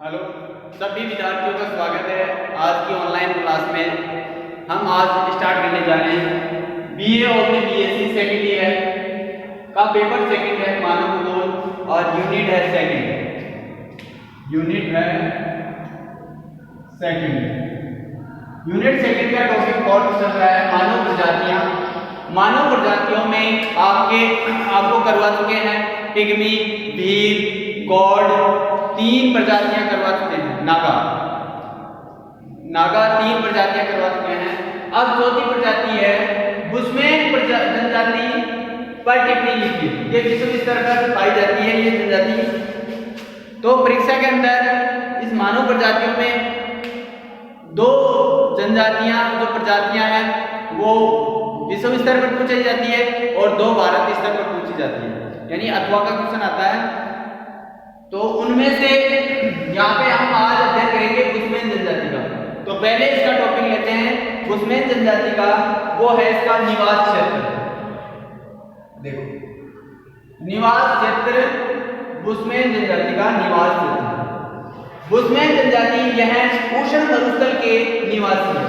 Hello सभी विद्यार्थियों का स्वागत है आज की ऑनलाइन क्लास में। हम आज स्टार्ट करने जा रहे हैं बीए और बीएससी सेकेंड ईयर का पेपर सेकेंड है मानव भूगोल और यूनिट है सेकेंड। यूनिट सेकेंड का टॉपिक और चल रहा है मानव प्रजातियां। मानव प्रजातियों में आपको करवा चुके हैं पिग्मी, भील, गौड़, 3 प्रजातियां करवा चुके हैं। नागा 3 प्रजातियां करवा चुके हैं। अब चौथी प्रजाति है बुशमैन जनजाति पर टिप्पणी लिखी। ये विश्व स्तर पर पाई जाती है ये जनजाति। तो परीक्षा के अंदर इस मानव प्रजातियों में 2 जनजातियां जो प्रजातियां हैं वो विश्व स्तर पर पूछी जाती है और 2 भारत स्तर पर पूछी जाती है, यानी अथवा का क्वेश्चन आता है। तो उनमें से यहाँ पे हम आज अध्ययन करेंगे बुशमैन जनजाति का। तो पहले इसका टॉपिक लेते हैं बुशमैन जनजाति का, वो है इसका निवास क्षेत्र। देखो निवास क्षेत्र, बुशमैन जनजाति का निवास क्षेत्र। बुशमैन जनजाति यह उष्ण मरुस्थल के निवासी है।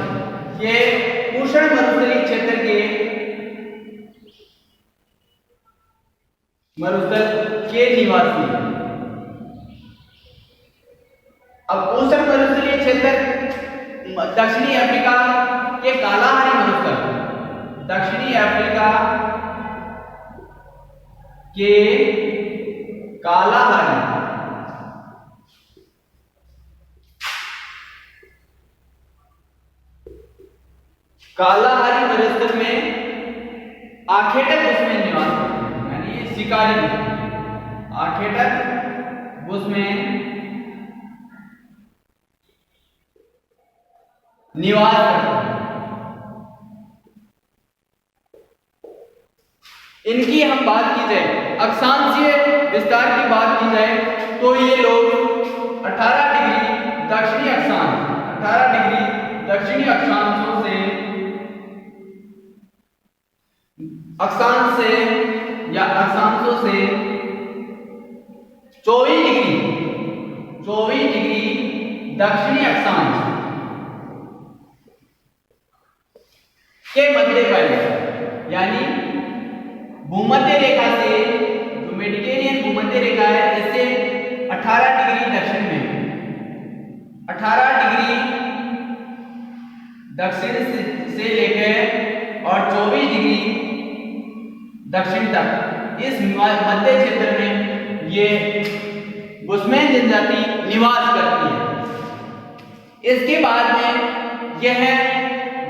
ये उष्ण मरुस्थलीय क्षेत्र के निवासी है। अब उष्ण मरुस्थलीय क्षेत्र दक्षिणी अफ्रीका के कालाहारी मरुस्थल, दक्षिणी अफ्रीका के कालाहारी मरुस्थल में आखेटक बुशमैन निवास करते हैं, यानी शिकारी आखेटक बुशमैन निवास करते हैं। इनकी हम बात की जाए, अक्षांशीय विस्तार की बात की जाए तो ये लोग 18 डिग्री दक्षिणी अक्षांश, 18 डिग्री दक्षिणी अक्षांशों से अक्षांशों से 24 डिग्री दक्षिणी अक्षांश के मध्य पर, यानी भूमध्य रेखा से जो मेडिटेरियन भूमध्य रेखा है इससे 18 डिग्री दक्षिण में, 18 डिग्री दक्षिण से लेकर और 24 डिग्री दक्षिण तक इस मध्य क्षेत्र में ये बुशमैन जनजाति निवास करती है। इसके बाद में यह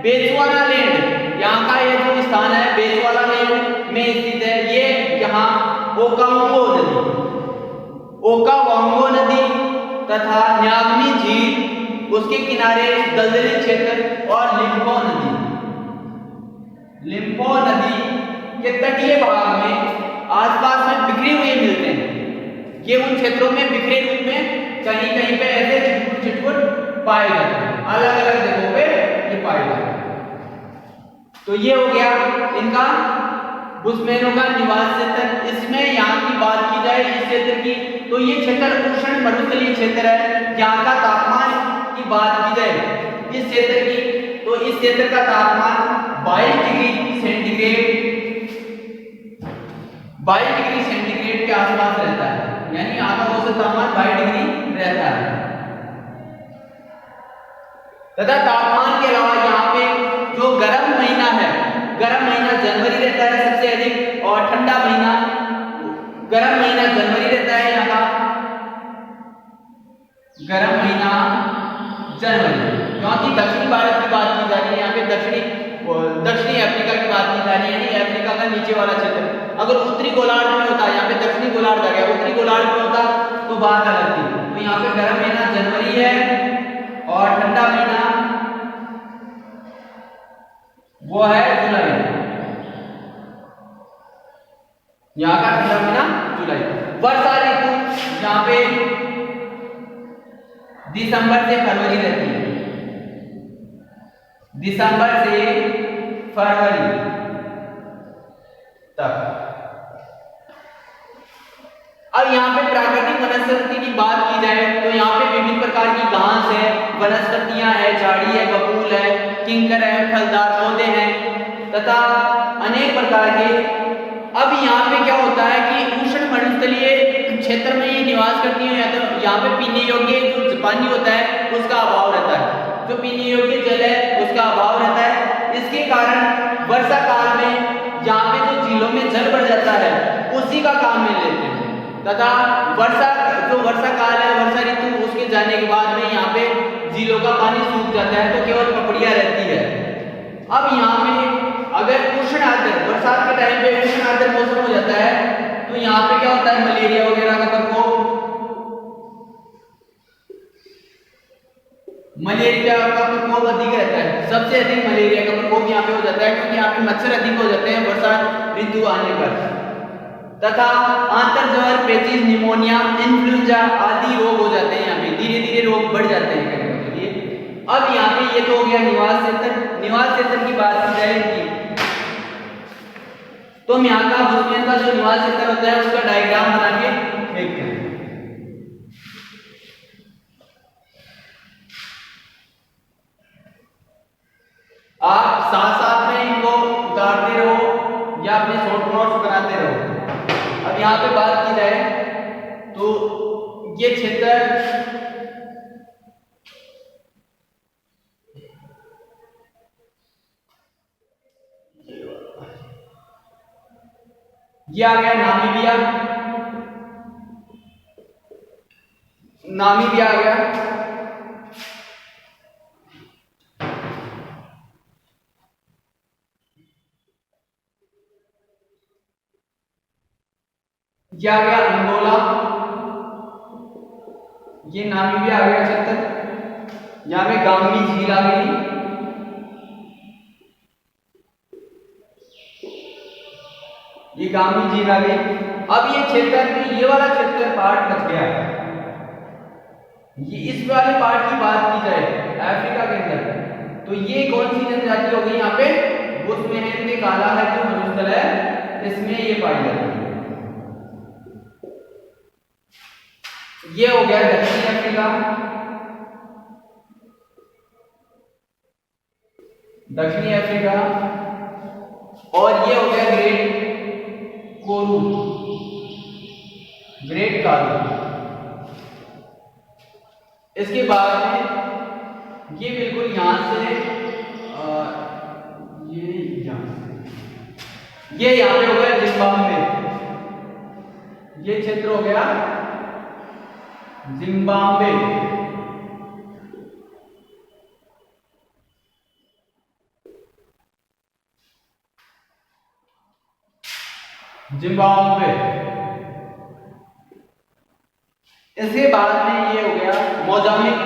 बेचवाला लैंड, यहाँ का ये जो स्थान है बेचवाला लैंड में स्थित है। ये यहाँ ओकावांगो नदी तथा न्यागनी झील, उसके किनारे दलदली क्षेत्र और लिम्पो नदी के तटीय भाग में आसपास में बिखरे हुए मिलते हैं। ये उन क्षेत्रों में बिखरे रूप में कहीं कहीं पे ऐसे छिटपुट पाए जाते हैं, अलग अलग जगहों पे ये पाए जाते हैं। तो ये हो गया इनका बुशमैनों का निवास क्षेत्र। इसमें यहाँ की बात की जाए इस क्षेत्र की तो ये क्षेत्र उष्ण मरुस्थलीय क्षेत्र है। यहाँ का तापमान की बात की जाए इस क्षेत्र की तो इस क्षेत्र का तापमान 22 डिग्री सेंटीग्रेड के आसपास रहता है, यानी यहाँ का औसत तापमान 22 डिग्री रहता है। तथा तापमान के अलावा यहाँ पे जो गर्म महीना है, गर्म महीना जनवरी रहता है सबसे अधिक, और ठंडा महीना गर्म महीना जनवरी रहता है। यहाँ का गर्म महीना जनवरी, क्योंकि दक्षिणी भारत की बात की जा रही है, यहाँ पे दक्षिणी अफ्रीका की बात की जा रही है, यानी अफ्रीका का नीचे वाला क्षेत्र। अगर उत्तरी गोलार्ध में होता, यहाँ पे दक्षिणी गोलार्ध आ गया, उत्तरी गोलार्ध में होता तो बात अलग थी। तो यहाँ पे गर्म महीना जनवरी है और ठंडा महीना वो है जुलाई। यहाँ का ठंडा महीना जुलाई। वर्षा ऋतु यहाँ पे दिसंबर से फरवरी रहती है, दिसंबर से फरवरी तक। अब यहाँ पे प्राकृतिक वनस्पति की बात की जाए तो यहाँ पे विभिन्न वनस्पतियां है, झाड़ी है, बबूल है, किंकर है, फलदार पौधे हैं तथा अनेक प्रकार के। अब यहाँ पे क्या होता है कि उष्ण मरुस्थलीय क्षेत्र में ये निवास करती है, या तो यहाँ पे पीने योग्य जो पानी होता है उसका अभाव रहता है, जो पीने योग्य जल है उसका अभाव रहता है। इसके कारण वर्षा काल में यहाँ पे जो झीलों में जल बढ़ जाता है उसी का काम में लेते हैं तथा वर्षा काल है, वर्षा ऋतु उसके जाने के बाद में यहाँ पे झीलों का पानी सूख जाता है तो केवल पपड़ियां रहती है। अब यहाँ पे अगर उष्ण आर्द्र बरसात के टाइम पे उष्ण आर्द्र मौसम हो जाता है तो यहाँ पे क्या होता है, मलेरिया वगैरह का प्रकोप, मलेरिया का प्रकोप अधिक रहता है। सबसे अधिक मलेरिया का प्रकोप यहाँ पे हो जाता है क्योंकि यहाँ पे मच्छर अधिक हो जाते हैं वर्षा ऋतु आने पर तथा आंतरज्वर, पेचिश, निमोनिया, इन्फ्लुएंजा आदि रोग हो जाते हैं। यहाँ पे धीरे धीरे रोग बढ़ जाते हैं करने के लिए। अब यहाँ पे ये तो हो गया निवास क्षेत्र। निवास क्षेत्र की बात की जाए तो हम यहाँ का भूस्खलन का जो निवास क्षेत्र होता है उसका डायग्राम बना के देखते हैं। आप साथ साथ में इनको उतारते रहो या अपने शॉर्ट नोट्स बनाते रहो। अब यहाँ पे बात की जाए तो ये क्षेत्र ये आ गया नामीबिया आ गया। ये आ गया अंगोला, ये नामीबिया आ गया क्षेत्र। यहाँ पे गांगी झील आ गई, ये गांगी झील आ गई। अब ये क्षेत्र में ये वाला क्षेत्र पार्ट बच गया। ये इस वाले पार्ट की बात की जाए अफ्रीका के अंदर तो ये कौन सी जनजाति हो गई, यहाँ पे बुशमैन के काला है जो मरुस्थल है इसमें ये पाई जाती है। ये हो गया दक्षिणी अफ्रीका, और ये हो गया ग्रेट कारू। इसके बाद में ये बिल्कुल यहां से ये यहां पे हो गया जिम्बाब्वे, ये क्षेत्र हो गया जिम्बाब्वे। इसके बाद में ये हो गया मोजाम्बिक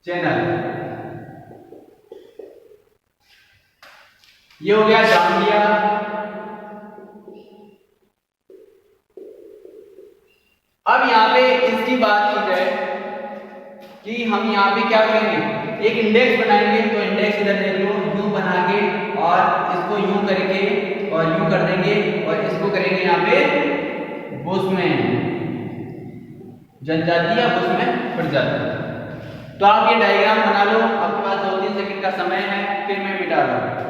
चैनल, ये हो गया जाम्बिया। अब यहाँ पे इसकी बात की जाए कि हम यहाँ पे क्या करेंगे, एक इंडेक्स बनाएंगे। तो इंडेक्स इधर देख लो, यूं बना के और इसको यूं करके और यूं कर देंगे और इसको करेंगे यहाँ पे बुशमैन जनजाति या बुशमैन प्रजाति। तो आप ये डायग्राम बना लो, आपके पास 2-3 सेकंड का समय है, फिर मैं मिटा रहा हूं।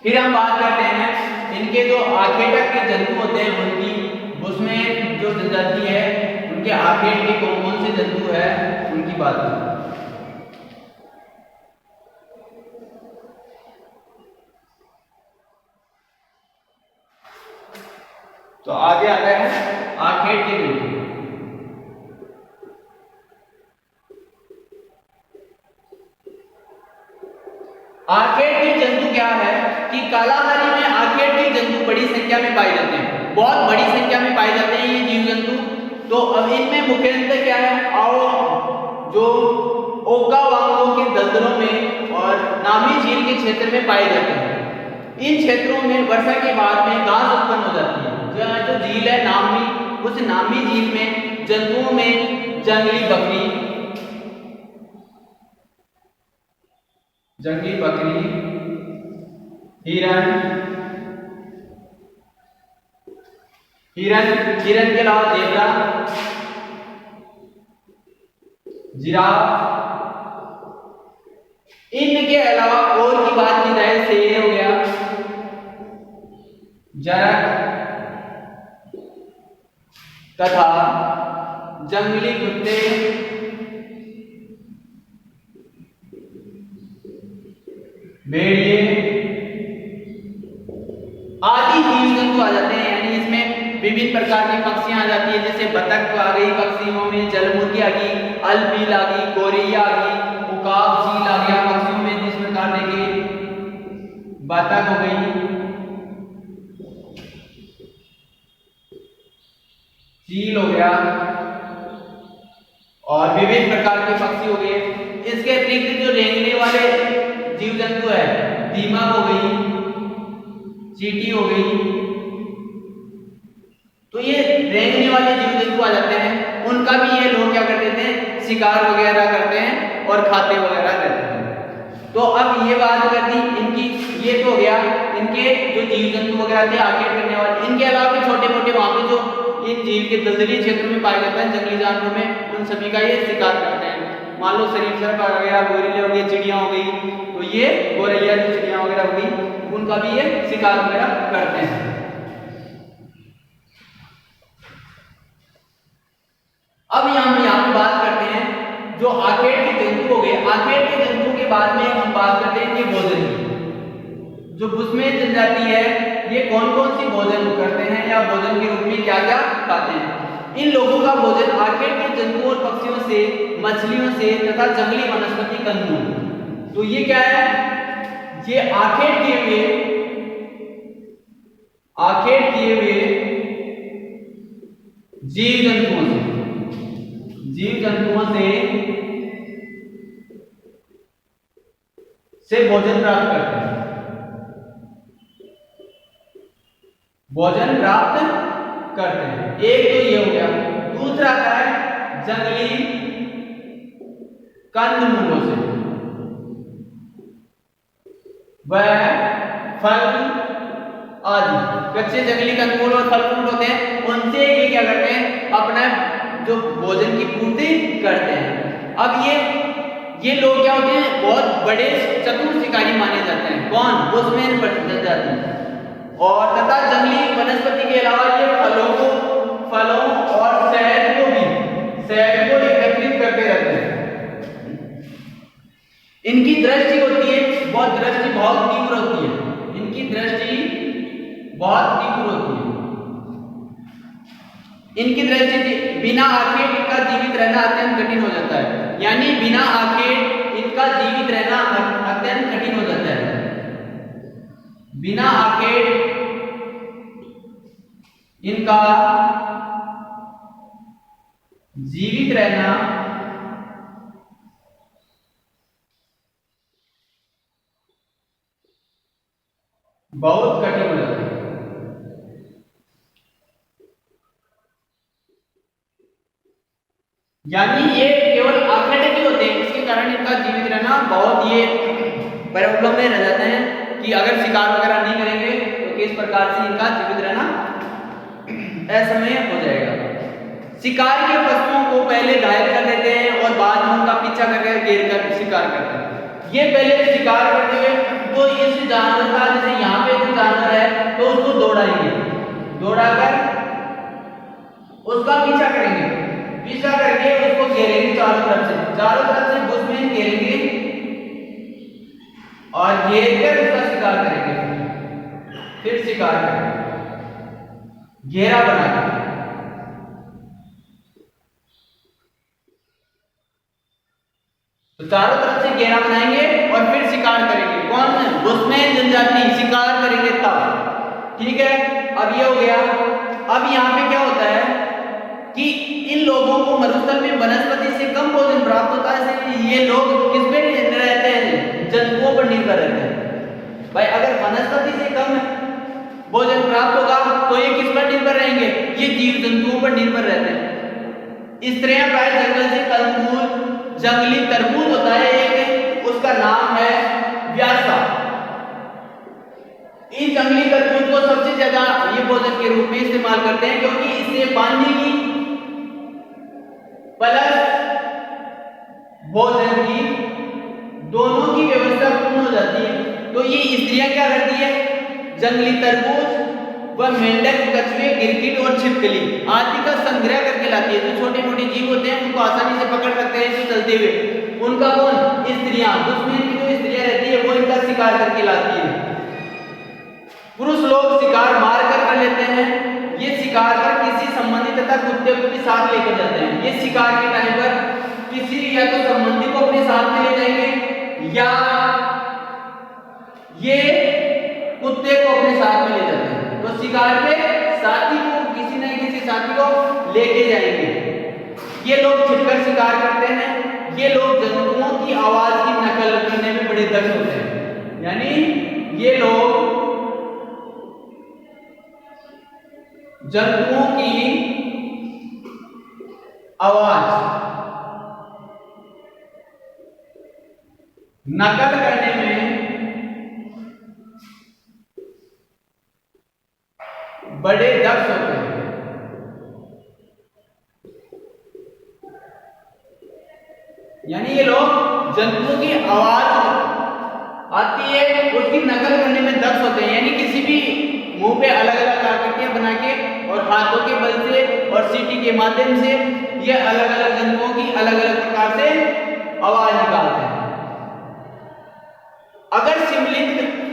फिर हम बात करते हैं इनके जो आखेटक के जंतु होते हैं उनकी, उसमें जो जनजाति है उनके आखेट के कौन कौन से जंतु है उनकी बात करें। तो आगे आता है आखेट के जंतु। आखेट के जंतु क्या है कि कालाहारी में आखेट के जंतु बड़ी संख्या में पाए जाते हैं, बहुत बड़ी संख्या में पाए जाते हैं ये जीव जंतु। तो अब इनमें मुख्यतः क्या है, जो ओकावांगो के दलदलों में और नामी झील के क्षेत्र में पाए जाते हैं। इन क्षेत्रों में वर्षा के बाद में घास उत्पन्न हो जाती है। जो झील है नामी, उस नामी झील में जंतुओं में जंगली बकरी, हिरन, हिरन के अलावा जेब्रा, जिराफ, इनके अलावा और की बात की जाए शेर हो गया, जरग तथा जंगली कुत्ते, भेड़िए आदि जीव जंतु आ जाते हैं। यानी इसमें विभिन्न प्रकार की पक्षियां आ जाती है, जैसे बतख आ गई पक्षियों में, जलमुर्गी आ गई, अलबील आ गई, गोरैया आ गई, उकाब चील आ गया पक्षियों में। जिस प्रकार देखिए बतख हो गई, चील हो गया और विभिन्न प्रकार के पक्षी हो गए। इसके अतिरिक्त जो रेंगने वाले जीव जंतु है, दीमक हो गई, चींटी हो गई, तो ये रेंगने वाले जीव जंतु आ जाते हैं। उनका भी ये लोग क्या कर देते हैं, शिकार वगैरह करते हैं और खाते वगैरह रहते हैं। तो अब ये बात कर दी इनकी, ये तो हो गया इनके जो जीव जंतु वगैरह थे आखेट करने वाले। इनके अलावा भी छोटे मोटे वहां पे जो इन झील के दलदली क्षेत्र में पाए जाते हैं जंगली जानवरों में, उन सभी का ये शिकार करते हैं। मान लो सरीसृप आ गया, गोरिल्ले हो गए, चिड़िया हो गई, तो ये गोरैया जो चिड़िया वगैरह हो गई उनका भी ये शिकार वगैरह करते हैं। अब यहाँ पे बात करते हैं जो आखेट के जंतु हो गए। आखेट के जंतु के बाद में हम बात करते हैं ये भोजन की। जो बुश्मेन जनजाति है ये कौन कौन सी भोजन करते हैं या भोजन के रूप में क्या क्या खाते हैं। इन लोगों का भोजन आखेट के जंतुओं और पक्षियों से, मछलियों से तथा जंगली वनस्पति कंदमूल। तो ये क्या है, ये आखेट किए हुए जीव जंतुओं से भोजन प्राप्त करते हैं। एक तो ये हो गया। दूसरा क्या है, जंगली कंदमूलों से, वह फल आदि कच्चे जंगली कंदमूल और फल फूल होते हैं, उनसे ये क्या करते हैं, अपना जो भोजन की पूर्ति करते हैं। अब ये लोग क्या होते हैं, बहुत बड़े चतुर शिकारी माने जाते हैं। कौन, बुश्मेन जनजाति। और तथा जंगली वनस्पति के अलावा ये फलों और शहद को एकत्रित करते रहते हैं। इनकी दृष्टि होती है बहुत तीव्र होती है। इनकी दृष्टि बहुत तीव्र होती है। इनकी दृष्टि बिना आखेट इनका जीवित रहना अत्यंत कठिन हो जाता है। यानी बिना आखेट इनका जीवित रहना अत्यंत कठिन हो जाता है। बिना आखेट इनका जीवित रहना बहुत कठिन हो जाता है। यानी ये केवल आखेट ही होते हैं, इसके कारण इनका जीवित रहना बहुत ये प्रॉब्लम में रह जाते हैं कि अगर शिकार वगैरह नहीं करेंगे तो किस प्रकार से इनका जीवित रहना असमय हो जाएगा। शिकार के पशुओं को पहले घायल कर देते हैं और बाद में उनका पीछा करके घेर कर शिकार करते हैं। ये पहले शिकार करते हुए तो इस जानवर का, जैसे यहाँ पे जो जानवर है तो उसको दौड़ाएंगे, दौड़ाकर उसका पीछा करेंगे, पीछा करके उसको घेरेंगे चारों तरफ से बुश्मेन घेरेंगे और घेर कर उसका शिकार करेंगे। फिर शिकार करेंगे घेरा बनाकर। तो चारों तरफ से घेरा बनाएंगे और फिर शिकार करेंगे। कौन, बुश्मेन जनजाति शिकार करेंगे तब। ठीक है, अब ये हो गया। अब यहाँ पे क्या होता है कि इन लोगों को मरुस्थल में वनस्पति से कम भोजन प्राप्त होता है, इसलिए ये लोग किस पे रहते हैं, जंतुओं पर निर्भर रहते हैं। भाई अगर वनस्पति से कम भोजन प्राप्त होगा तो ये किस पर निर्भर रहेंगे, ये जीव जंतुओं पर निर्भर रहते हैं। स्त्रियां प्राय जंगल से कंदमूल, जंगली तरबूज होता है एक, उसका नाम है व्यासा, इस्तेमाल करते हैं, क्योंकि इससे पानी की प्लस भोजन की दोनों की व्यवस्था पूर्ण हो जाती है। तो ये स्त्रियां क्या करती है, जंगली तरबूज व मेंढक, कछुए, गिरगिट और छिपकली आदि का संग्रह करके लाती है। जो छोटे मोटे जीव होते हैं उनको आसानी से पकड़ सकते हैं जो चलते हुए, उनका कौन, स्त्रियां, दुश्मन की जो स्त्रियां रहती है वो इनका शिकार करके लाती है। पुरुष लोग शिकार मार कर लेते हैं। ये शिकार पर किसी संबंधी तथा कुत्ते को भी साथ लेकर जाते हैं। ये शिकार के टाइम पर किसी या तो संबंधी को अपने साथ में ले जाएंगे या ये कुत्ते को अपने साथ में ले जाते हैं। तो शिकार के साथी को, किसी न किसी साथी को लेके जाएंगे। ये लोग छिपकर शिकार करते हैं। ये लोग जंतुओं की आवाज की नकल करने में बड़े दक्ष होते हैं। यानी ये लोग जंतुओं की आवाज नकल करने में बड़े दक्ष होते हैं। यानी ये लोग जंतुओं की आवाज आती है उसकी नकल करने में दक्ष होते हैं। यानी किसी भी मुंह पे अलग अलग आकृतियां बना के और हाथों के बल से और सीटी के माध्यम से ये अलग अलग जंतुओं की अलग अलग प्रकार से आवाज निकालते हैं। अगर सिमलिंग,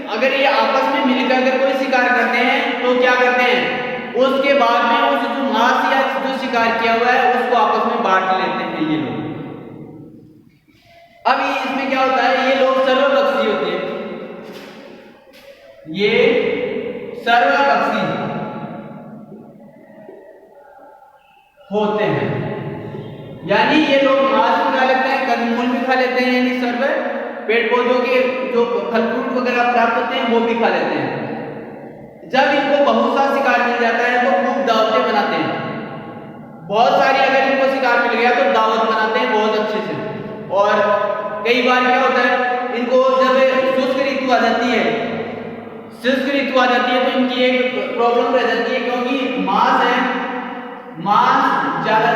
अगर ये आपस में मिलकर अगर कोई शिकार करते हैं तो क्या करते हैं, उसके बाद में उस जो मांस या जो शिकार किया हुआ है उसको आपस में बांट लेते हैं ये लोग। अब इसमें क्या होता है, ये लोग सर्वभक्षी होते हैं। ये सर्वभक्षी होते हैं। यानी ये लोग मांस भी खा लेते हैं, कंदमूल भी खा लेते हैं, यानी सर्व पेड़ पौधों के जो फल फ्रूट वगैरह प्राप्त होते हैं वो भी खा लेते हैं। जब इनको बहुत सा शिकार मिल जाता है तो खूब दावतें बनाते हैं। बहुत सारी अगर इनको शिकार मिल गया तो दावत बनाते हैं बहुत अच्छे से। और कई बार क्या होता है, इनको जब शुष्क ऋतु आ जाती है, शुष्क ऋतु आ जाती है तो इनकी एक प्रॉब्लम रह जाती है, क्योंकि मांस है, मांस ज्यादा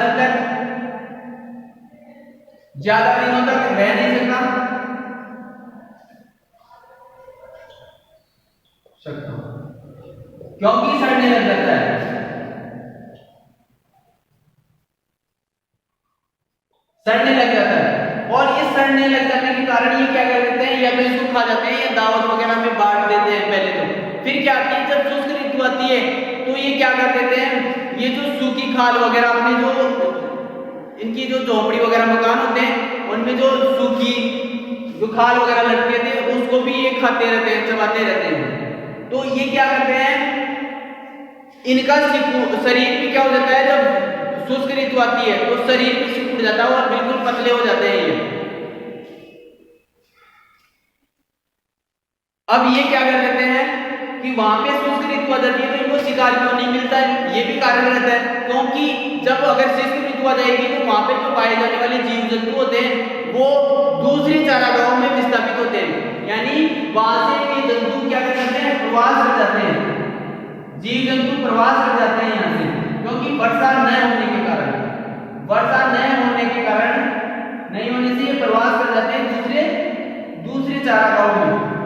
दिनों तक रह नहीं सकता क्योंकि सड़ने लग जाता है। सड़ने लग जाता है और इस सड़ने लग जाने के कारण ये क्या कर देते हैं, या तो इसको खा जाते हैं या दावत वगैरह में बांट देते हैं पहले तो। फिर क्या आती है, जब शुष्क ऋतु आती है तो ये क्या कर देते हैं, ये जो सूखी खाल वगैरह अपने जो इनकी जो झोपड़ी वगैरह मकान होते हैं उनमें जो सूखी जो खाल वगैरह लटके थे उसको भी ये खाते रहते हैं, चबाते रहते हैं। तो ये क्या करते हैं, इनका शरीर भी क्या हो जाता है, जब शुष्क ऋतु आती है तो शरीर भी सिकुड़ जाता है और बिल्कुल पतले हो जाते हैं ये। अब ये क्या कर देते हैं कि वहां पे शुष्क ऋतु आ जाती है तो इनको शिकार क्यों नहीं मिलता है, ये भी कारण रहता है। क्योंकि जब अगर शुष्क ऋतु आ जाएगी तो वहां पे जो पाए जाने वाले जीव जंतु होते हैं वो दूसरी चारागाहों में विस्थापित होते हैं। यानी वहां से ये जंतु क्या कर जाते हैं, प्रवास कर जाते हैं, जीव जंतु प्रवास कर जाते हैं यहाँ से, क्योंकि वर्षा न होने के कारण, वर्षा न होने के कारण नहीं होने से ये प्रवास कर जाते हैं दूसरे चारागाहों में।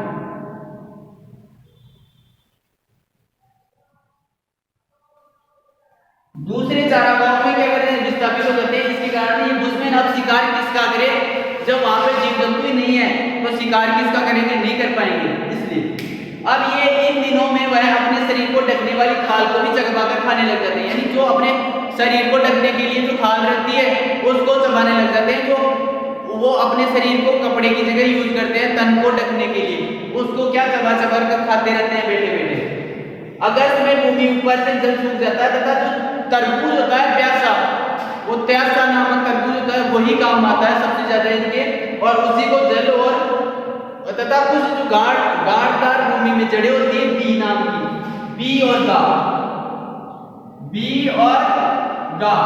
दूसरे चारागाहों में क्या करते हैं, विस्थापित हो जाते हैं। इसके कारण ये बुशमैन अब शिकार किसका करे, जब वहां पे जीव जंतु ही नहीं है तो शिकार किसका करेंगे, नहीं कर पाएंगे। इसलिए अब ये इन दिनों में वह अपने शरीर को ढकने वाली खाल को भी चबाकर खाने लग जाते हैं। यानी जो अपने शरीर को ढकने के लिए जो खाल रहती है उसको चबाने लग जाते हैं। जो वो अपने शरीर को कपड़े की जगह यूज करते हैं तन को ढकने के लिए, उसको क्या चबा चबा कर खाते रहते हैं बैठे बैठे। अगस्त में भूमि ऊपर से जल सूख जाता है तथा जो तरबूज होता है प्यासा, वो प्यासा नामक तरबूज होता है वही काम आता है सबसे ज्यादा इनके, और उसी को जल और तथा कुछ जो गाढ़दार भूमि में जड़ें होती है बी नाम की, बी और गा, बी और गा,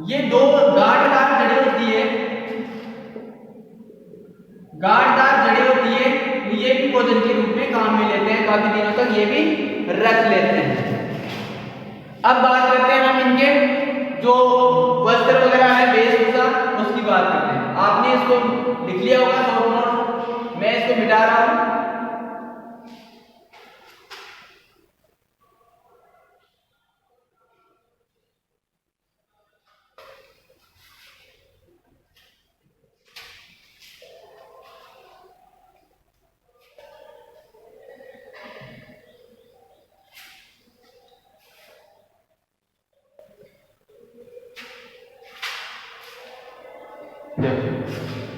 ये दो गाढ़दार जड़ें होती है, गाढ़दार जड़ें होती है, ये भी भोजन के रूप में काम में लेते हैं, काफी दिनों तक ये भी रख लेते हैं। अब बात करते हैं हम इनके जो वस्त्र वगैरह है, वेशभूषा, उसकी बात करते हैं। आपने इसको लिख लिया होगा शॉर्ट नोट, मैं इसको मिटा रहा हूं।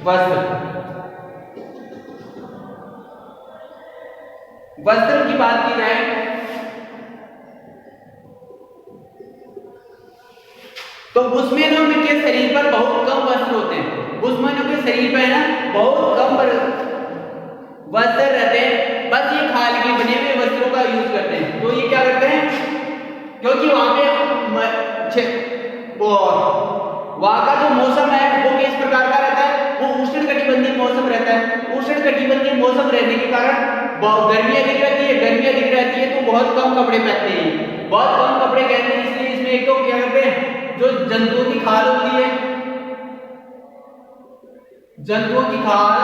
वस्त्र, वस्त्र की बात की जाए तो बुशमैनों के शरीर पर बहुत कम वस्त्र होते हैं। बुशमैनों के शरीर पर ना बहुत कम वस्त्र रहते हैं, बस ये खाल के बने हुए वस्त्रों का यूज करते हैं। तो ये क्या करते हैं, क्योंकि वहां का जो मौसम है वो किस प्रकार का रहता है, वो उष्णकटिबंधीय मौसम रहता है। उष्णकटिबंधीय मौसम रहने के कारण गर्मी अधिक रहती है, गर्मी अधिक रहती है तो बहुत कम कपड़े पहनते हैं, बहुत कम कपड़े पहनते हैं। इसलिए इसमें एक तो क्या करते हैं, जो जंतुओं की खाल होती है, जंतुओं की खाल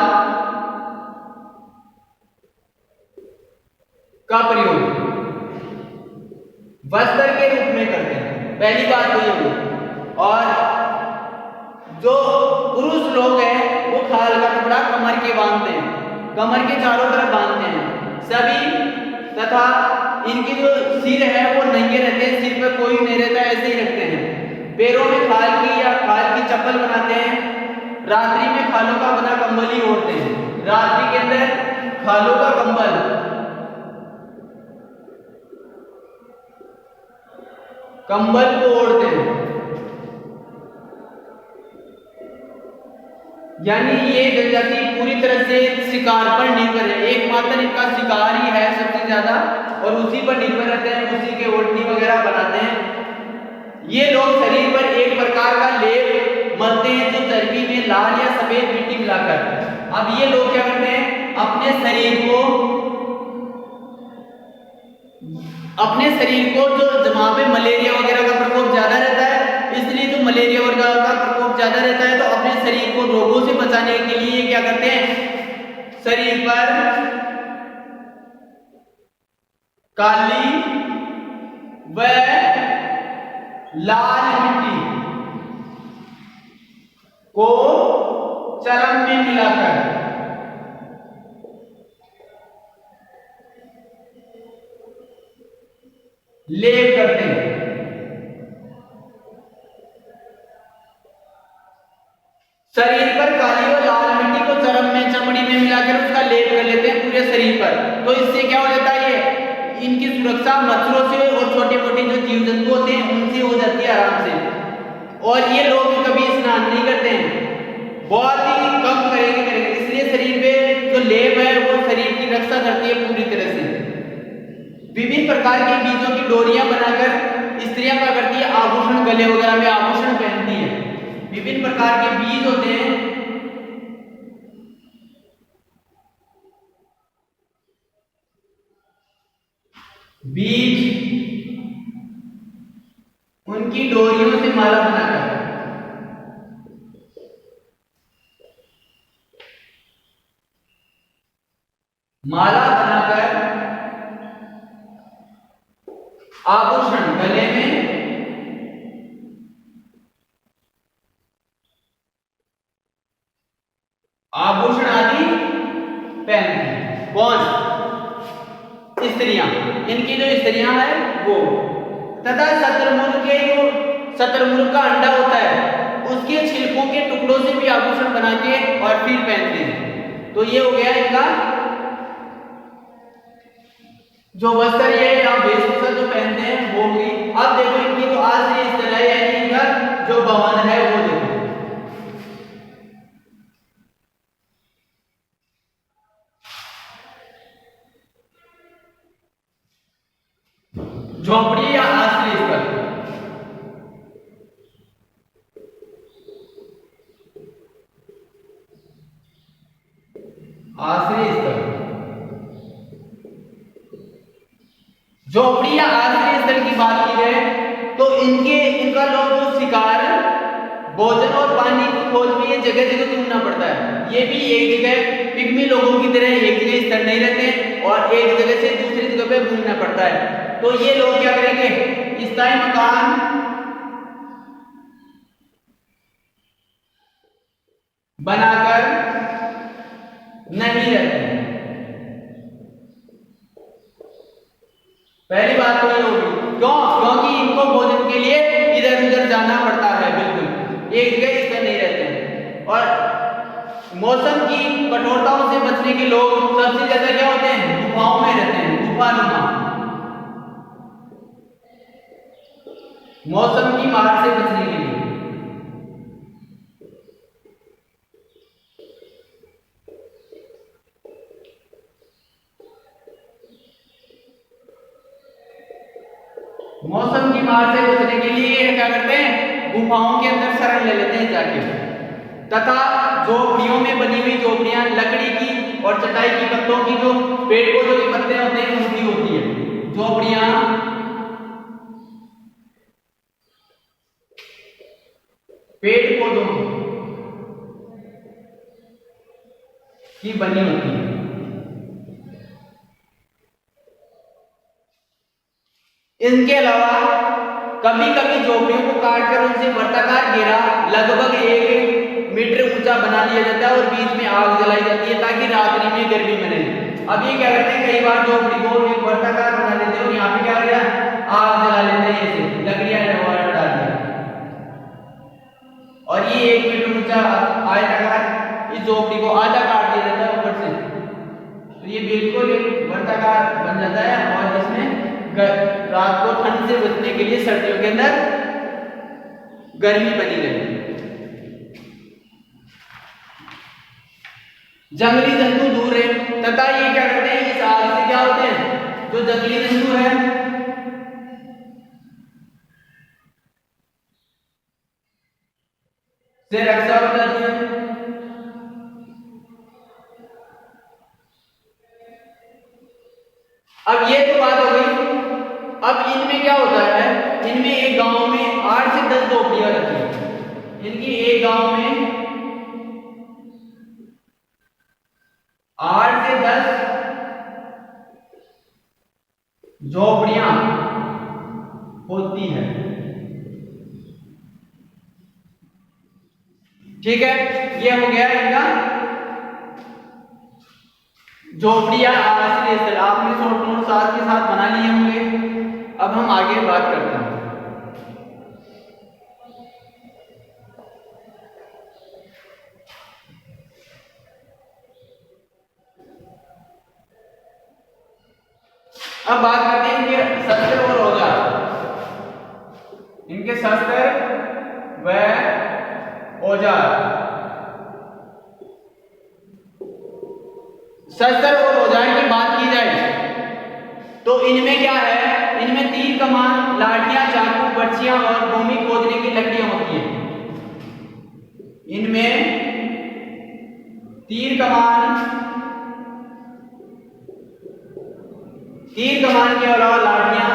का प्रयोग वस्त्र के रूप में करते हैं। पहली बात तो ये हुई। और जो पुरुष लोग हैं वो खाल का कपड़ा कमर के बांधते हैं, कमर के चारों तरफ बांधते हैं सभी, तथा इनके जो सिर है वो नंगे रहते हैं, सिर पे कोई नहीं रहता है, ऐसे ही रखते हैं। पैरों में खाल की या खाल की चप्पल बनाते हैं। रात्रि में खालों का बना कंबल ही ओढ़ते हैं, रात्रि के अंदर खालों का कंबल को ओढ़ते हैं। यानी ये जनजाति पूरी तरह से शिकार पर निर्भर है, एकमात्र इनका शिकार ही है सबसे ज्यादा, और उसी पर निर्भर रहते हैं, उसी के ओढ़नी वगैरह बनाते हैं। ये लोग शरीर पर एक प्रकार का लेप मलते हैं, जो चर्बी में लाल या सफेद मिट्टी मिलाकर। अब ये लोग क्या करते हैं, अपने शरीर को जो जहां पे मलेरिया वगैरह का प्रकोप ज्यादा रहता है, इसलिए जो मलेरिया वगैरह का प्रकोप ज्यादा रहता है तो अपने शरीर को रोगों से बचाने के लिए क्या करते हैं, शरीर पर काली व लाल मिट्टी को चरम में मिलाकर लेप करते हैं। शरीर पर काली और लाल मिट्टी को चरम में, चमड़ी में मिलाकर उसका लेप कर लेते हैं पूरे शरीर पर। तो इससे क्या हो जाता है, ये इनकी सुरक्षा मच्छरों से और छोटे मोटे जो जीव जंतु होते हैं उनसे हो जाती है आराम से। और ये लोग कभी स्नान नहीं करते हैं, बहुत ही कम करेंगे। इसलिए शरीर पे जो लेप है वो शरीर की रक्षा करती है पूरी तरह से। विभिन्न प्रकार के बीजों की डोरियां बनाकर स्त्रियां क्या करती है, आभूषण, गले वगैरह में आभूषण पहनती है। विभिन्न प्रकार के बीज होते हैं, बीज उनकी डोरियों से माला बनाकर आभूषण गले में, आभूषण आदि पहनती हैं। कौन? स्त्रियां, इनकी जो स्त्रियां हैं वो। तथा शतरमुर्ग का अंडा होता है, उसके छिलकों के टुकड़ों से भी आभूषण बना के और फिर पहनते हैं। तो ये हो गया इनका जो वस्त्र, ये आप वेशभूषा जो पहनते हैं वो होगी। अब देखो इनकी जो आज से इस तरह यानी इनका जो भवन है वो देखो, झोपड़ी या आश्रय स्थल। आश्रय स्थल, झोपड़ी या आश्रय स्थल की बात की जाए तो इनका लोग जो शिकार, भोजन और पानी को खोज में ये जगह जगह ढूंढना पड़ता है। ये भी एक जगह पिग्मी लोगों की तरह एक जगह स्थिर नहीं रहते और एक जगह से दूसरी जगह पे घूमना पड़ता है। तो ये लोग क्या करेंगे, स्थायी मकान बनाकर नहीं रहते। पहली बात तो ये होगी, क्योंकि इनको भोजन के लिए इधर उधर जाना पड़ता है, बिल्कुल एक जगह स्थिर नहीं रहते हैं। और मौसम की कठोरताओं से बचने के लोग सबसे ज्यादा क्या होते हैं, गुफाओं में रहते हैं, गुफानुमा। मौसम की मार से बचने के लिए मौसम की मार से बचने के लिए क्या करते हैं, गुफाओं के अंदर शरण ले लेते हैं जाके। तथा झोपड़ियों में बनी हुई झोपड़ियां लकड़ी की और चटाई की पत्तों की, जो पेड़ पौधों के पत्ते होते हैं उनकी होती है। झोपड़ियां पेड़ पौधों की बनी होती है। इनके अलावा कभी कभी झोपड़ियों को काटकर उनसे वर्ताकार घेरा लगभग 1 मीटर ऊंचा बना लिया जाता है और बीच में आग जलाई जाती है ताकि रात्रि में गर्मी बने। अब ये क्या करते हैं, कई बार झोपड़ी को एक वर्ताकार बना देते हैं और यहाँ पे क्या किया, आग जला लेते हैं, ऐसे लकड़ियां डाल दी और ये 1 मीटर ऊंचा आयताकार इस झोपड़ी को आधा काट दिया जाता है ऊपर से। तो ये बिल्कुल एक वर्ताकार बन जाता है और इसमें रात को ठंड से बचने के लिए सर्दियों के अंदर गर्मी बनी रहे। जंगली जंतु दूर है तथा ये क्या करते हैं, इस आग से क्या होते हैं, जो जंगली जंतु है से रक्षा हो जाती है। अब ये तो बात हो गई। अब इनमें क्या होता है, इनमें एक गांव में 8 से 10 झोपड़ियां रहती हैं। इनकी एक गांव में 8 से 10 झोपड़ियां होती है। ठीक है, ये हो गया इनका झोपड़ियां आश्रय स्थल। आपने शॉर्ट नोट साथ के साथ बना लिए होंगे। अब हम आगे बात करते हैं। अब बात करते हैं इनके शस्त्र और औजार। इनके शस्त्र व औजार। शस्त्र और औजार की बात की जाए तो इनमें क्या है, इनमें तीर कमान, लाठियां, चाकू, बर्छियां और भूमि खोदने की लकड़ियां होती हैं। इनमें तीर कमान के अलावा लाठियां,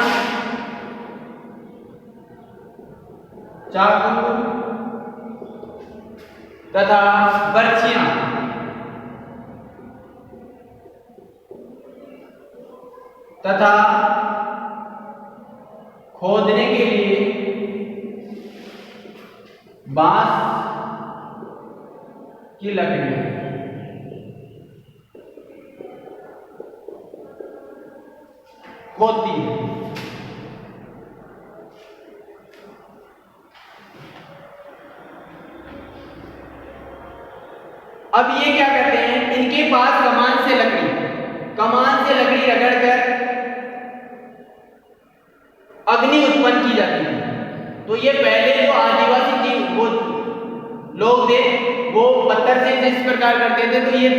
चाकू तथा बर्छियां तथा खोदने के लिए बांस की लकड़ी होती है। अब ये क्या करते हैं, इनके पास कमान से लकड़ी रगड़कर अग्नि उत्पन्न की जाती है। तो ये पहले जो आदिवासी जीव वो लोग थे वो पत्थर से जिस प्रकार करते थे, तो ये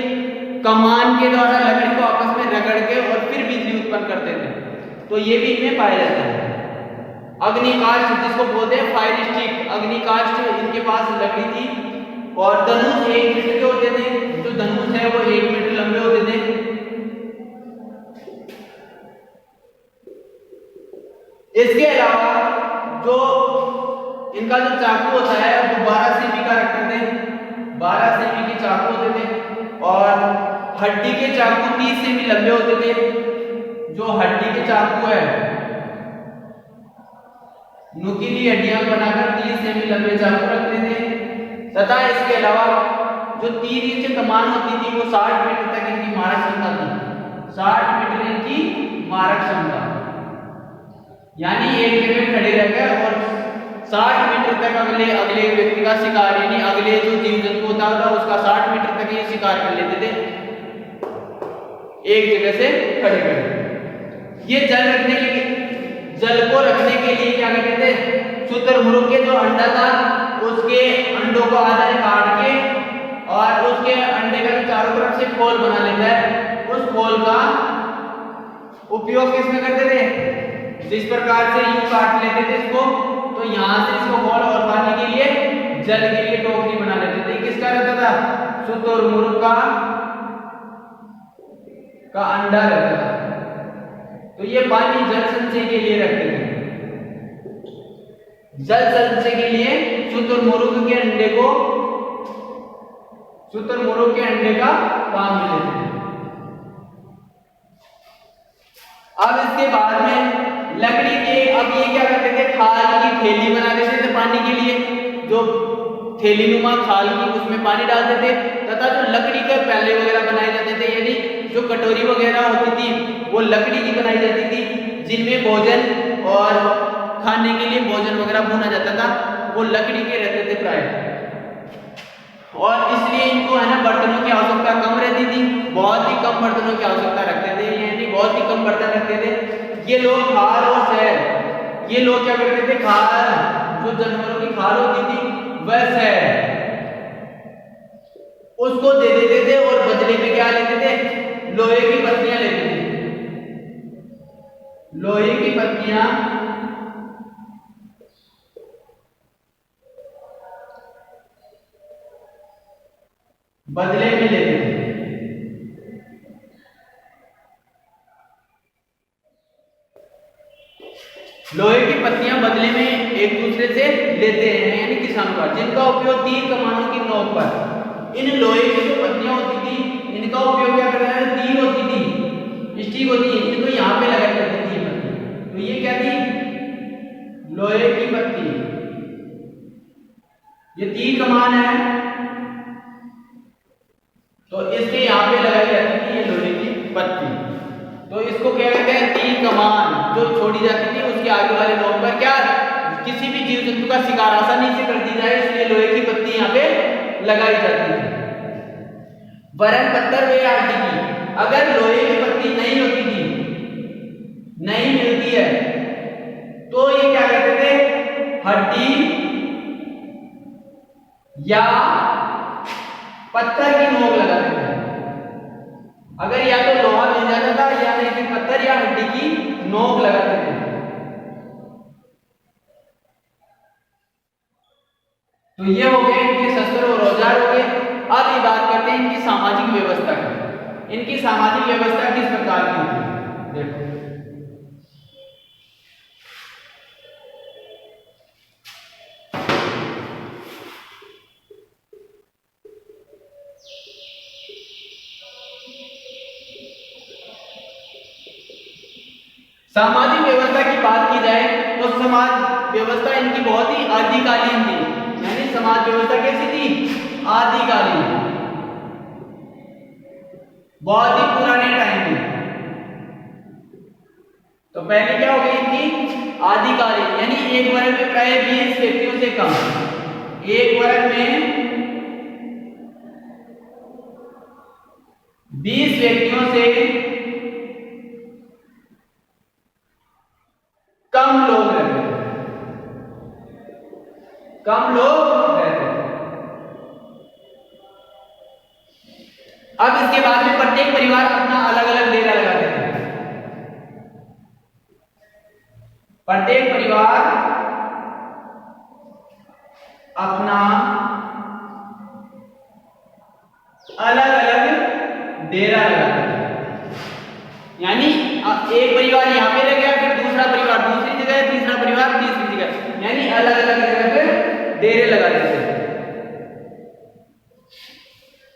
कमान के द्वारा लकड़ी को आपस में रगड़ के और फिर बिजली उत्पन्न करते थे। तो ये भी इनमें पाया जाता है। अग्निकाष्ठ जिसको बोलते हैं फायर स्टिक, अग्निकाष्ठ इनके पास लकड़ी थी और धनुष 1 मीटर के होते थे। जो धनुष है वो 1 मीटर लंबे होते थे। इसके अलावा जो इनका जो चाकू होता है वो 12 सेमी का रखते थे, 12 सेमी के चाकू होते थे। और हड्डी के चाकू 30 सेमी लंबे होते थे। जो हड्डी के चाकू है, नुकीली हड्डियां बनाकर 30 सेमी लंबे चाकू रखते थे। तथा इसके अलावा जो तीर से कमान होती थी वो 60 मीटर तक इनकी मारक क्षमता थी, 60 मीटर इनकी मारक क्षमता, यानी एक जगह खड़े रहकर और 60 मीटर तक अगले व्यक्ति का शिकार, यानी अगले जो जीव जंतु होता था उसका 60 मीटर तक ये शिकार कर लेते थे एक जगह से खड़े खड़े। ये जल को रखने के लिए क्या करते थे, शुतुरमुर्ग के जो अंडा था उसके अंडों को आधा काट के और उसके अंडे का चारों तरफ से खोल बना लेता है, उस खोल का उपयोग किसमें करते थे, जिस प्रकार से यूं काट लेते थे इसको, तो यहां से इसको खोल और पानी के लिए, जल के लिए टोकरी बना लेते थे। किसका रहता था, शुतुरमुर्ग का अंडा रहता था। तो ये पानी जल संचय के लिए रखते थे। जल संचय के लिए शुतुरमुर्ग के अंडे का काम में लेते थे। अब इसके बाद में लकड़ी के, अब ये क्या करते थे, खाल की थैली बना देते थे पानी के लिए, जो थैली नुमा खाल की उसमें पानी डालते थे। तथा जो लकड़ी के प्याले वगैरह बनाए जाते थे, यानी जो कटोरी वगैरह होती थी वो लकड़ी की बनाई जाती थी, जिनमें भोजन और खाने के लिए भोजन वगैरह भुना जाता था, वो लकड़ी के रहते थे प्राय। और इसलिए इनको है ना बर्तनों की आवश्यकता कम रहती थी, बहुत ही कम बर्तनों की आवश्यकता रखते थे, यानी बहुत ही कम बर्तन रखते थे। ये लोग खाल और शहद, ये लोग क्या करते थे, खाल जो जानवरों की खाल होती थी वह शहद उसको दे देते थे और बदले में क्या लेते थे, लोहे की पत्तियां लेते थे। लोहे की पत्तियां बदले में लेते थे। लोहे की पत्तियां बदले में एक दूसरे से लेते हैं, यानी किसानों का, जिनका उपयोग तीर कमानों की नोक पर, इन लोहे की जो पत्तियां होती थी इनका उपयोग क्या करना है, तीर होती थी, स्टिक होती है, इनको यहाँ पे लगाई जाती थी पत्ती। तो ये क्या थी, लोहे की पत्ती, ये तीर कमान है तो इसके यहाँ पे लगाई जाती थी ये लोहे की पत्ती। तो इसको क्या कहते हैं, तीर कमान जो छोड़ी जाती थी उसके आगे वाले नोक पर क्या, किसी भी जीव जंतु का शिकार आसानी से कर दी जाए, इसलिए लोहे की पत्ती यहाँ पे लगाई जाती है। वरन पत्थर व हड्डी की, अगर लोहे की पत्ती नहीं होती थी, नहीं मिलती है, तो ये क्या कहते थे, हड्डी या पत्थर की नोक लगाते थे। अगर या तो लोहा मिल जाता था या नहीं फिर पत्थर या हड्डी की नोक लगाते थे। तो ये हो गए इनके शस्त्र और औजार हो गए। अब ये बात करते हैं इनकी सामाजिक व्यवस्था की। इनकी सामाजिक व्यवस्था किस प्रकार की होती है, देखो। सामाजिक व्यवस्था की बात की जाए तो समाज व्यवस्था इनकी बहुत ही आदिकालीन थी, यानी समाज व्यवस्था कैसी थी, आदिकालीन, बहुत ही पुराने टाइम में। तो पहले क्या हो गई इनकी आदिकालीन, यानी एक वर्ग में प्राय 20 व्यक्तियों से कम, एक वर्ग में 20 व्यक्तियों से कम लोग रहते हैं, कम लोग रहते हैं। अब इसके बाद में प्रत्येक परिवार अपना अलग अलग डेरा लगाते थे। प्रत्येक परिवार अपना अलग अलग डेरा लगाते थे, यानी एक परिवार यहाँ पे रह गया, फिर दूसरा परिवार दूसरी जगह, तीसरा परिवार तीसरी जगह, यानी अलग अलग जगह पे डेरे लगा देते थे।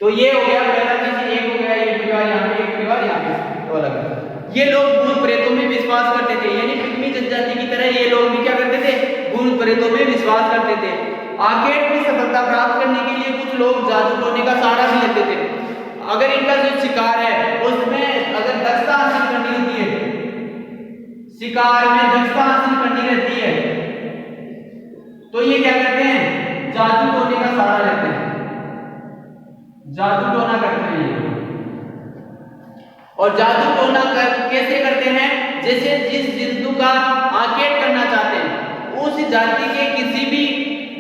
तो ये हो गया पहला चीज, एक हो गया ये परिवार यहाँ पे, एक परिवार यहाँ पे, तो अलग। ये लोग भूत प्रेतों में विश्वास करते थे, यानी पिग्मी जनजाति की तरह ये लोग भी क्या करते थे, भूत प्रेतों में विश्वास करते थे। आर्केड में सफलता प्राप्त करने के लिए कुछ लोग जादू टोने का सहारा भी लेते थे। अगर इनका जो शिकार है उसमें अगर दक्षता हासिल करनी होती है, शिकार में दक्षता हासिल करनी रहती है, तो ये क्या करते हैं, जादू टोने का सहारा लेते हैं, जादू टोना करते हैं ये। और जादू टोना कैसे करते हैं, जैसे जिस जंतु का आकेट करना चाहते हैं उस जाति के किसी भी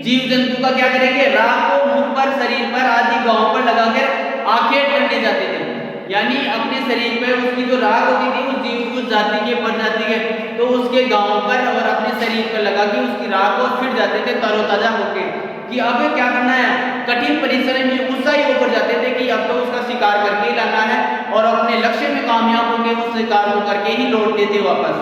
जीव जंतु का क्या करेंगे, राख को मुंह पर, शरीर पर आदि गांव पर लगाकर आकेट करने जाते थे। यानी अपने शरीर पर उसकी जो राख होती थी उस जीव, उस जाति के प्रजाति के, तो उसके गांव पर और अपने शरीर पर लगा के उसकी राख को फिर जाते थे तरोताजा होकर, कि अब क्या करना है, कठिन परिश्रम में उत्साही होकर जाते थे कि अब तो उसका शिकार करके ही लाना है और अपने लक्ष्य में कामयाब होकर उस शिकार को करके ही लौटते थे वापस।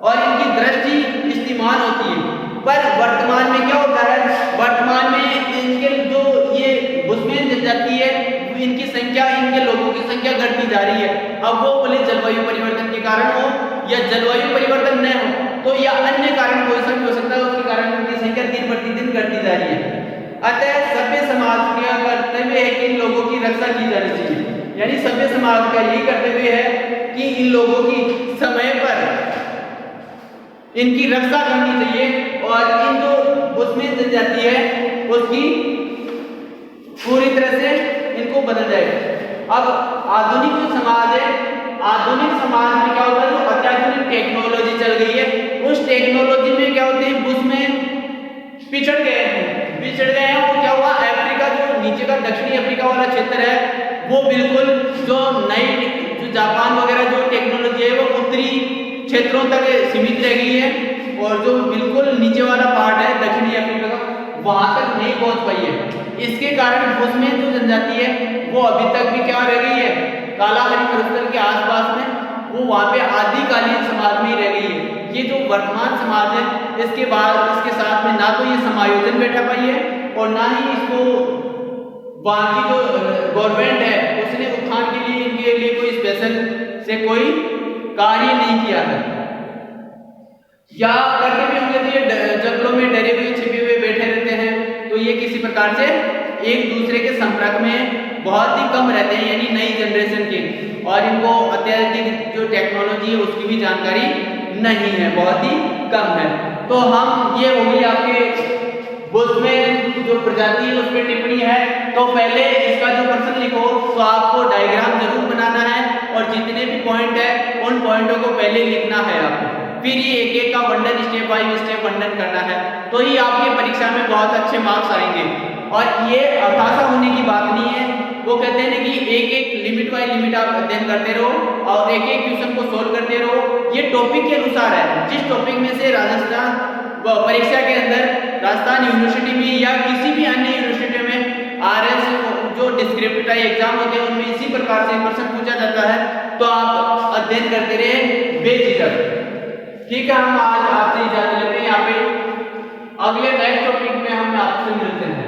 और इनकी दृष्टि इस्तेमाल होती है। पर वर्तमान में क्या होता है, वर्तमान में इनके जो ये बुश्मेन जनजाति है इनकी संख्या, इनके लोगों की संख्या घटती जा रही है। अब वो बोले जलवायु परिवर्तन के कारण हो या जलवायु परिवर्तन न हो, तो या अन्य कारण कोई सा भी हो सकता है, उसके कारण उनकी संख्या दिन प्रतिदिन घटती जा रही है। अतः सभ्य समाज का कर्तव्य है कि इन लोगों की रक्षा की जानी चाहिए। यानी सभ्य समाज का यही कर्तव्य है कि इन लोगों की समय पर इनकी रक्षा करनी चाहिए और इन जो बुश्मेन जनजाति है उसकी पूरी तरह से इनको बदल जाएगा। अब आधुनिक जो समाज है, आधुनिक समाज में क्या होता है, जो अत्याधुनिक टेक्नोलॉजी चल गई है, उस टेक्नोलॉजी में क्या होते हैं, बुश्मेन पिछड़ गए हैं। वो क्या हुआ, अफ्रीका जो नीचे का दक्षिणी अफ्रीका वाला क्षेत्र है वो बिल्कुल जो नई जो जापान वगैरह जो टेक्नोलॉजी है वो उत्तरी क्षेत्रों तक सीमित रह गई है, और जो बिल्कुल नीचे वाला पार्ट है दक्षिणी अफ्रीका का वहां तक नहीं पहुंच पाई है। इसके कारण बुश्मेन जो जनजाति है वो अभी तक भी क्या रह गई है, कालाहारी मरुस्थल के आसपास में, वो वहां पे आदिकालीन समाज में ही रह गई है। ये जो वर्तमान समाज है इसके बाद इसके साथ में ना तो ये समायोजन बैठा पाई है और ना ही इसको वहां की जो गवर्नमेंट है उसने उत्थान के लिए इनके लिए कोई स्पेशल से कोई कार्य नहीं किया है। या करके भी होंगे तो ये जंगलों में डरे हुए छिपे हुए बैठे रहते हैं, तो ये किसी प्रकार से एक दूसरे के संपर्क में बहुत ही कम रहते हैं, यानी नई जनरेशन के, और इनको अत्याधिक जो टेक्नोलॉजी है उसकी भी जानकारी नहीं है, बहुत ही कम है। तो हम ये हो गई आपके बुश्मेन जो प्रजाति है उस पर टिप्पणी है। तो पहले इसका जो प्रश्न लिखो तो आपको डायग्राम जरूर बनाना है और जितने भी पॉइंट है उन पॉइंटों को पहले लिखना है आपको, फिर ये एक एक का वर्णन स्टेप बाय स्टेप वर्णन करना है, तो ही आपके परीक्षा में बहुत अच्छे मार्क्स आएंगे। और ये हताशा होने की बात नहीं है, वो कहते हैं कि एक एक लिमिट बाय लिमिट आप अध्ययन करते रहो और एक एक क्वेश्चन को सोल्व करते रहो। ये टॉपिक के अनुसार है, जिस टॉपिक में से राजस्थान परीक्षा के अंदर राजस्थान यूनिवर्सिटी में या किसी भी अन्य यूनिवर्सिटी में आरएस जो डिस्क्रिप्टिव टाइप एग्जाम होते हैं उनमें इसी प्रकार से प्रश्न पूछा जाता है, तो आप अध्ययन करते रहे बेझिझक। ठीक है, हम आज आपसे इजाजत लेते हैं। यहाँ पे अगले नेक्स्ट टॉपिक में हम आपसे मिलते हैं।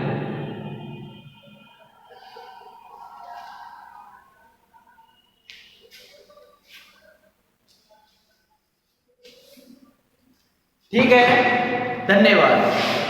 ठीक है, धन्यवाद।